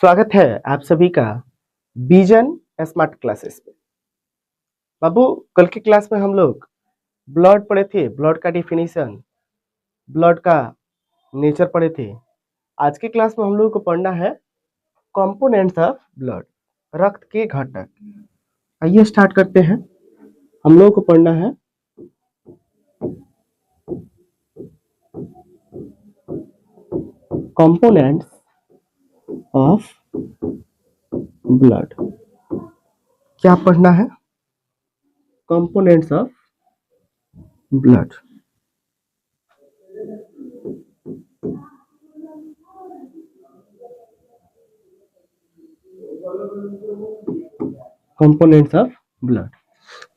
स्वागत है आप सभी का विजन स्मार्ट क्लासेस पे। बाबू, कल की क्लास में हम लोग ब्लड पढ़े थे, ब्लड का डिफिनीशन, ब्लड का नेचर पढ़े थे। आज की क्लास में हम लोग को पढ़ना है कंपोनेंट्स ऑफ ब्लड, रक्त के घटक। आइए स्टार्ट करते हैं। हम लोग को पढ़ना है कंपोनेंट्स ऑफ ब्लड। क्या पढ़ना है? Components of blood. Components of blood,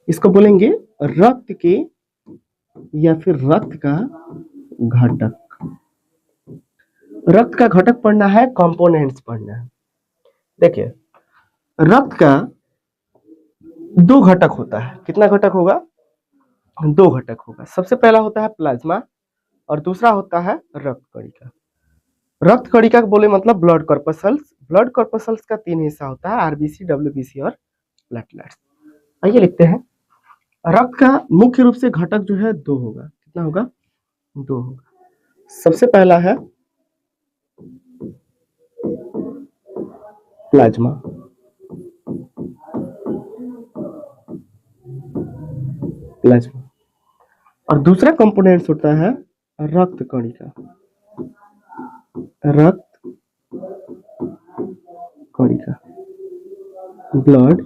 इसको बोलेंगे रक्त के या फिर रक्त का घटक। रक्त का घटक पढ़ना है, कंपोनेंट्स पढ़ना है। देखिए, रक्त का दो घटक होता है। कितना घटक होगा? दो घटक होगा। सबसे पहला होता है प्लाज्मा और दूसरा होता है रक्त कणिका। रक्त कणिका बोले मतलब ब्लड कॉर्पसल्स। ब्लड कॉर्पसल्स का तीन हिस्सा होता है, आरबीसी, डब्ल्यूबीसी और प्लेटलेट्स। आइए लिखते हैं। रक्त का मुख्य रूप से घटक जो है दो होगा। कितना होगा? दो होगा। सबसे पहला है प्लाज्मा, प्लाज्मा, और दूसरा कंपोनेंट्स होता है रक्त कणिका, रक्त कणिका, ब्लड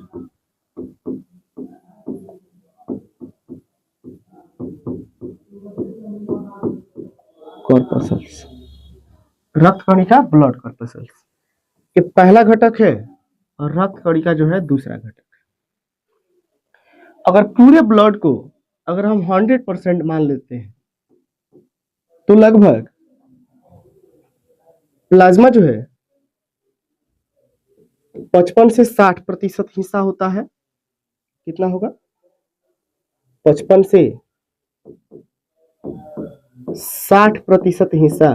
कॉर्पसल्स। रक्त कणिका, ब्लड कॉर्पसल्स, ये पहला घटक है और रक्त कणिका जो है दूसरा घटक है। अगर पूरे ब्लड को अगर हम 100% मान लेते हैं तो लगभग प्लाज्मा जो है 55 से 60% हिस्सा होता है। कितना होगा? 55 से 60% हिस्सा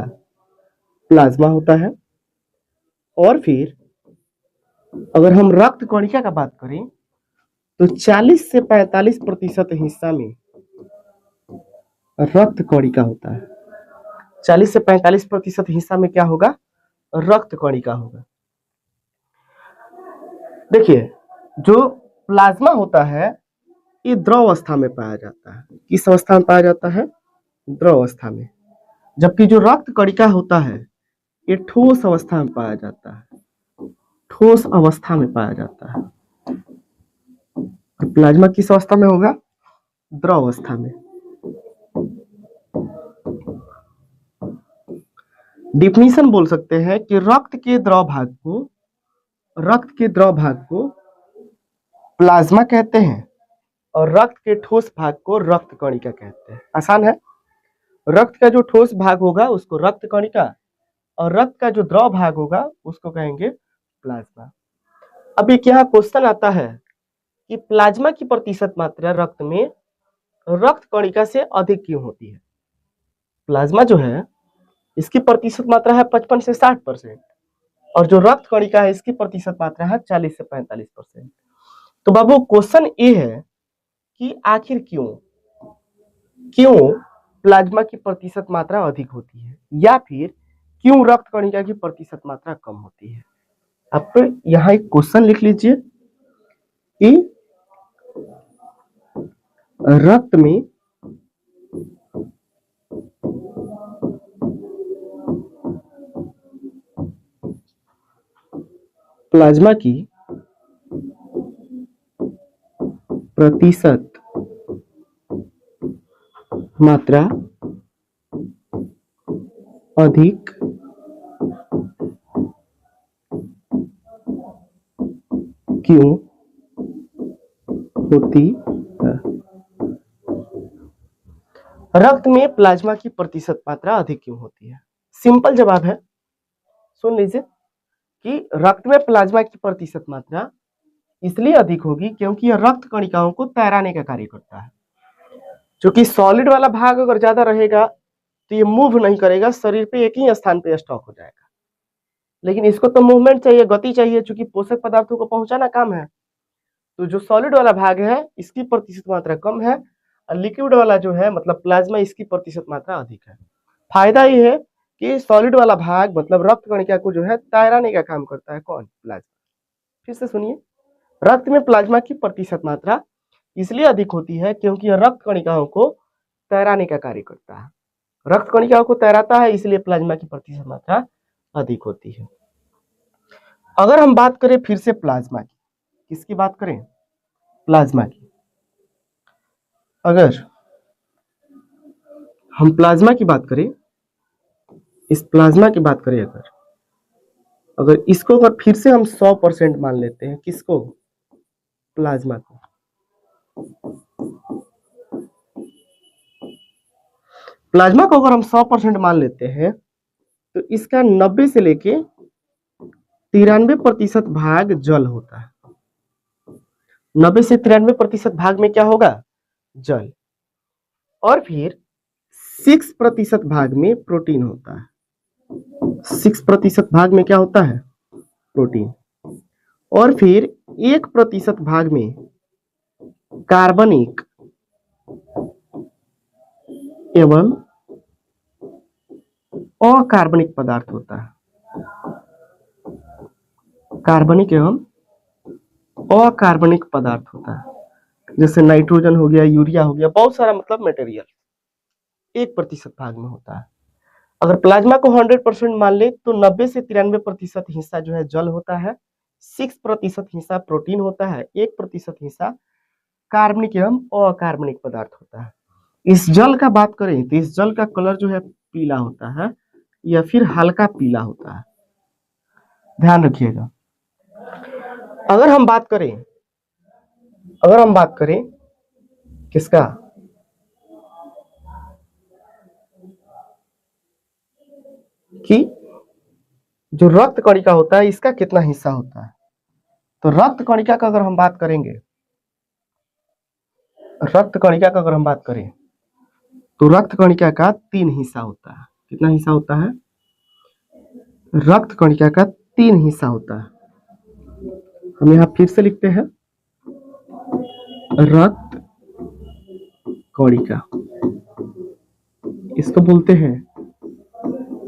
प्लाज्मा होता है। और फिर अगर हम रक्त कणिका का बात करें तो 40 से 45% हिस्सा में रक्त कणिका होता है। 40 से 45% हिस्सा में क्या होगा? रक्त कणिका होगा। देखिए, जो प्लाज्मा होता है ये द्रव अवस्था में पाया जाता है। किस अवस्था में पाया जाता है? द्रव अवस्था में। जबकि जो रक्त कणिका होता है ये ठोस अवस्था में पाया जाता है, ठोस अवस्था में पाया जाता है। तो प्लाज्मा किस अवस्था में होगा? द्रव अवस्था में। डिफिनीशन बोल सकते हैं कि रक्त के द्रव भाग को प्लाज्मा कहते हैं और रक्त के ठोस भाग को रक्त कणिका कहते हैं। आसान है। रक्त का जो ठोस भाग होगा उसको रक्त कणिका और रक्त का जो द्रव भाग होगा उसको कहेंगे प्लाज्मा। अब एक यहाँ क्वेश्चन आता है कि प्लाज्मा की प्रतिशत मात्रा रक्त में रक्त कणिका से अधिक क्यों होती है? प्लाज्मा जो है इसकी प्रतिशत मात्रा है 55 से 60% और जो रक्त कणिका है इसकी प्रतिशत मात्रा है 40 से 45%। तो बाबू क्वेश्चन ये है कि आखिर क्यों प्लाज्मा की प्रतिशत मात्रा अधिक होती है या फिर क्यों रक्त कणिका की प्रतिशत मात्रा कम होती है? आप यहाँ एक क्वेश्चन लिख लीजिए कि रक्त में प्लाज्मा की प्रतिशत मात्रा अधिक क्यों होती है? रक्त में प्लाज्मा की प्रतिशत मात्रा अधिक क्यों होती है? सिंपल जवाब है, सुन लीजिए कि रक्त में प्लाज्मा की प्रतिशत मात्रा इसलिए अधिक होगी क्योंकि यह रक्त कणिकाओं को तैराने का कार्य करता है। क्योंकि सॉलिड वाला भाग अगर ज्यादा रहेगा तो ये मूव नहीं करेगा, शरीर पे एक ही स्थान पे स्टॉक हो जाएगा। लेकिन इसको तो मूवमेंट चाहिए, गति चाहिए, चूंकि पोषक पदार्थों को पहुंचाना काम है। तो जो सॉलिड वाला भाग है इसकी प्रतिशत मात्रा कम है, और लिक्विड वाला जो है मतलब प्लाज्मा, इसकी प्रतिशत मात्रा अधिक है। फायदा ये है कि सॉलिड वाला भाग मतलब रक्त कणिका को जो है तैराने का काम करता है। कौन? प्लाज्मा। फिर से सुनिए, रक्त में प्लाज्मा की प्रतिशत मात्रा इसलिए अधिक होती है क्योंकि यह रक्त कणिकाओं को तैराने का कार्य करता है। रक्त कणिकाओं को तैराता है, इसलिए प्लाज्मा की प्रतिशत मात्रा अधिक होती है। अगर हम बात करें फिर से प्लाज्मा की, किसकी बात करें? प्लाज्मा की। अगर हम प्लाज्मा की बात करें, इस प्लाज्मा की बात करें, अगर इसको अगर फिर से हम 100% मान लेते हैं, किसको? प्लाज्मा को। प्लाज्मा को अगर हम 100% मान लेते हैं तो इसका 90 से लेके 93% भाग जल होता है। 90 से 93% भाग में क्या होगा? जल। और फिर 6% भाग में प्रोटीन होता है। 6% भाग में क्या होता है? प्रोटीन। और फिर 1% भाग में कार्बनिक एवं अकार्बनिक पदार्थ होता है। कार्बनिक एवं अकार्बनिक पदार्थ होता है, जैसे नाइट्रोजन हो गया, यूरिया हो गया, बहुत सारा मतलब मटेरियल 1% भाग में होता है। अगर प्लाज्मा को 100% मान ले तो 90 से 93% हिस्सा जो है जल होता है, 6% हिस्सा प्रोटीन होता है, 1% हिस्सा कार्बनिक एवं अकार्बनिक पदार्थ होता है। इस जल का बात करें तो इस जल का कलर जो है पीला होता है या फिर हल्का पीला होता है, ध्यान रखिएगा। अगर हम बात करें किसका? कि जो रक्त कणिका होता है इसका कितना हिस्सा होता है, तो रक्त कणिका का अगर हम बात करेंगे, रक्त कणिका का अगर हम बात करें तो रक्त कणिका का 3 हिस्सा होता है। कितना हिस्सा होता है? रक्त कणिका का 3 हिस्सा होता है। हम यहां फिर से लिखते हैं, रक्त कणिका, इसको बोलते हैं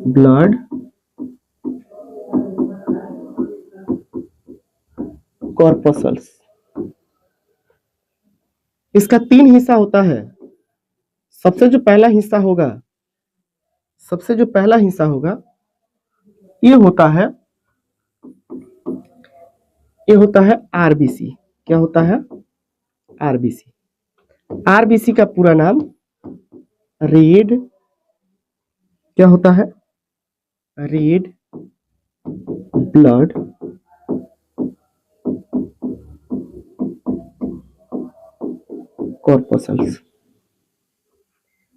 ब्लड कॉर्पसल्स। इसका 3 हिस्सा होता है। सबसे जो पहला हिस्सा होगा ये होता है आरबीसी। क्या होता है? आरबीसी। आरबीसी का पूरा नाम रेड, क्या होता है? Red blood corpuscles.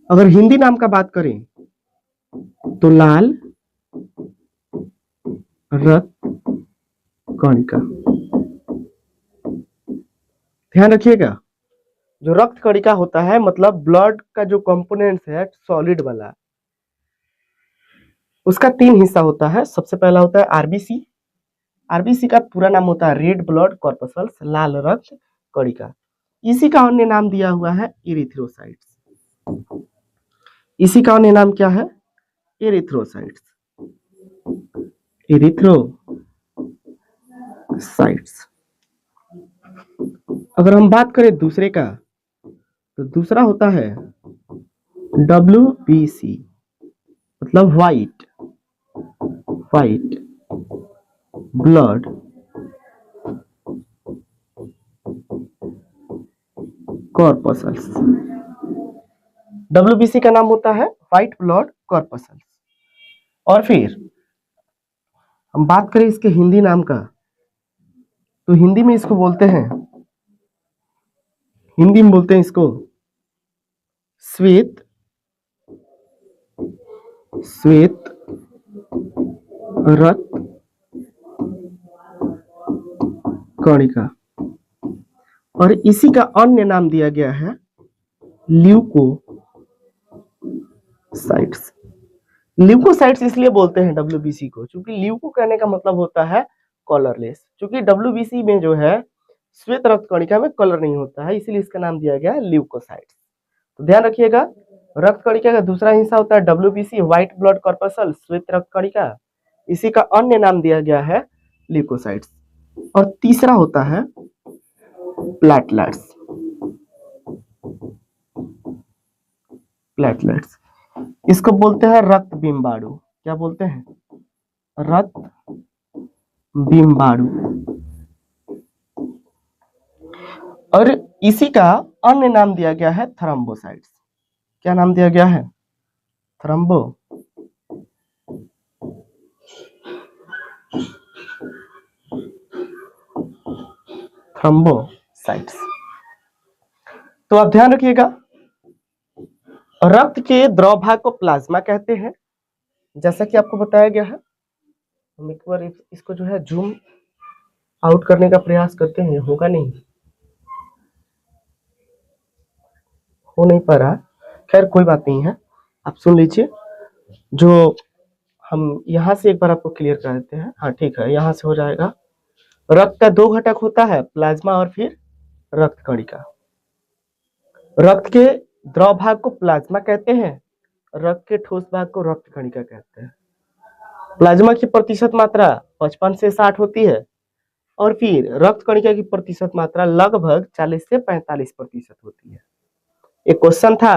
अगर हिंदी नाम का बात करें तो लाल रक्त कणिका। ध्यान रखिएगा, जो रक्त कणिका होता है मतलब ब्लड का जो कंपोनेंट्स है सॉलिड वाला, उसका 3 हिस्सा होता है। सबसे पहला होता है आरबीसी। आरबीसी का पूरा नाम होता है रेड ब्लड कॉर्पसल्स, लाल रक्त कणिका। इसी का अन्य नाम दिया हुआ है इरिथ्रोसाइट्स। इसी का अन्य नाम क्या है? एरिथ्रोसाइट्स। एरिथ्रोसाइट्स। अगर हम बात करें दूसरे का तो दूसरा होता है WBC, मतलब व्हाइट ब्लड कॉर्पसल्स। WBC का नाम होता है व्हाइट ब्लड कॉर्पसल्स। और फिर हम बात करें इसके हिंदी नाम का तो हिंदी में बोलते हैं इसको श्वेत रक्त कणिका। और इसी का अन्य नाम दिया गया है ल्यूकोसाइट्स। ल्यूकोसाइट्स इसलिए बोलते हैं डब्ल्यूबीसी को, क्योंकि ल्यूको कहने का मतलब होता है कलरलेस, क्योंकि डब्ल्यूबीसी में जो है श्वेत रक्त कणिका में कलर नहीं होता है, इसीलिए इसका नाम दिया गया है ल्यूकोसाइट्स। तो ध्यान रखिएगा, रक्त कणिका का दूसरा हिस्सा होता है डब्ल्यूबीसी, व्हाइट ब्लड कॉर्पसल, श्वेत रक्त कणिका, इसी का अन्य नाम दिया गया है ल्यूकोसाइट्स। और तीसरा होता है प्लेटलेट्स। प्लेटलेट्स इसको बोलते हैं रक्त बिम्बाणु। क्या बोलते हैं? रक्त बिम्बाणु। और इसी का अन्य नाम दिया गया है थ्रोम्बोसाइट्स। क्या नाम दिया गया है? थ्रोम्बोसाइट्स। तो आप ध्यान रखिएगा, रक्त के द्रव भाग को प्लाज्मा कहते हैं, जैसा कि आपको बताया गया है। हम एक बार इसको जो है जूम आउट करने का प्रयास करते हैं, होगा नहीं, हो नहीं पा रहा। खैर कोई बात नहीं है, आप सुन लीजिए। जो हम यहाँ से एक बार आपको क्लियर कर देते हैं। हाँ ठीक है, यहाँ से हो जाएगा। रक्त का दो घटक होता है, प्लाज्मा और फिर रक्त कणिका। रक्त के द्रव भाग को प्लाज्मा कहते हैं, रक्त के ठोस भाग को रक्त कणिका कहते हैं। प्लाज्मा की प्रतिशत मात्रा 55 से 60 होती है और फिर रक्त कणिका की प्रतिशत मात्रा लगभग 40 से 45% होती है। एक क्वेश्चन था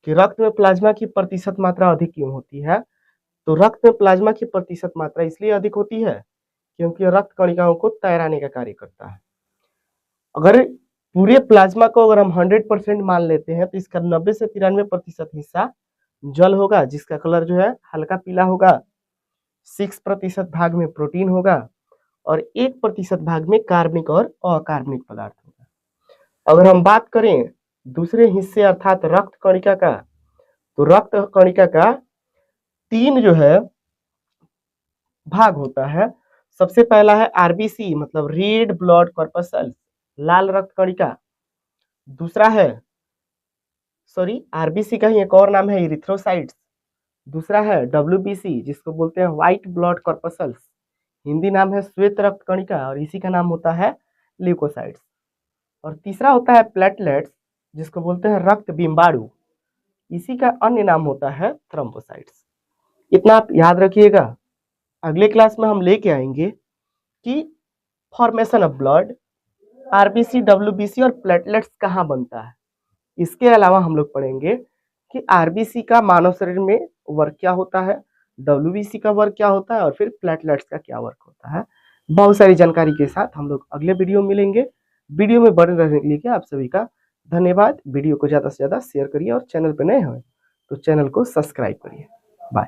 कि रक्त में प्लाज्मा की प्रतिशत मात्रा अधिक क्यों होती है? तो रक्त में प्लाज्मा की प्रतिशत मात्रा इसलिए अधिक होती है क्योंकि रक्त कणिकाओं को तैराने का कार्य करता है। अगर पूरे प्लाज्मा को अगर हम 100% मान लेते हैं तो इसका 90 से 93% हिस्सा जल होगा, जिसका कलर जो है हल्का पीला होगा। 6% भाग में प्रोटीन होगा और 1% भाग में कार्बनिक और अकार्बनिक पदार्थ होगा। अगर हम बात करें दूसरे हिस्से अर्थात रक्त कणिका का, तो रक्त कणिका का 3 जो है भाग होता है। सबसे पहला है आरबीसी, मतलब रेड ब्लड कॉर्पसल, लाल रक्त कणिका। दूसरा है आरबीसी का ही एक और नाम है इरिथ्रोसाइट्स। दूसरा है डब्ल्यूबीसी, जिसको बोलते हैं व्हाइट ब्लड कॉर्पसल्स, हिंदी नाम है श्वेत रक्त कणिका और इसी का नाम होता है ल्यूकोसाइट्स। और तीसरा होता है प्लेटलेट्स, जिसको बोलते हैं रक्त बिम्बाणु, इसी का अन्य नाम होता है थ्रोम्बोसाइट्स। इतना आप याद रखिएगा। अगले क्लास में हम लेके आएंगे कि formation of blood, RBC, WBC और प्लेटलेट्स कहाँ बनता है। इसके अलावा हम लोग पढ़ेंगे कि आरबीसी का मानव शरीर में वर्क क्या होता है, डब्ल्यूबीसी का वर्क क्या होता है और फिर प्लेटलेट्स का क्या वर्क होता है। बहुत सारी जानकारी के साथ हम लोग अगले वीडियो में मिलेंगे। वीडियो में बने रहने के लिए आप सभी का धन्यवाद। वीडियो को ज़्यादा से ज़्यादा शेयर करिए और चैनल पर नए हैं तो चैनल को सब्सक्राइब करिए। बाय।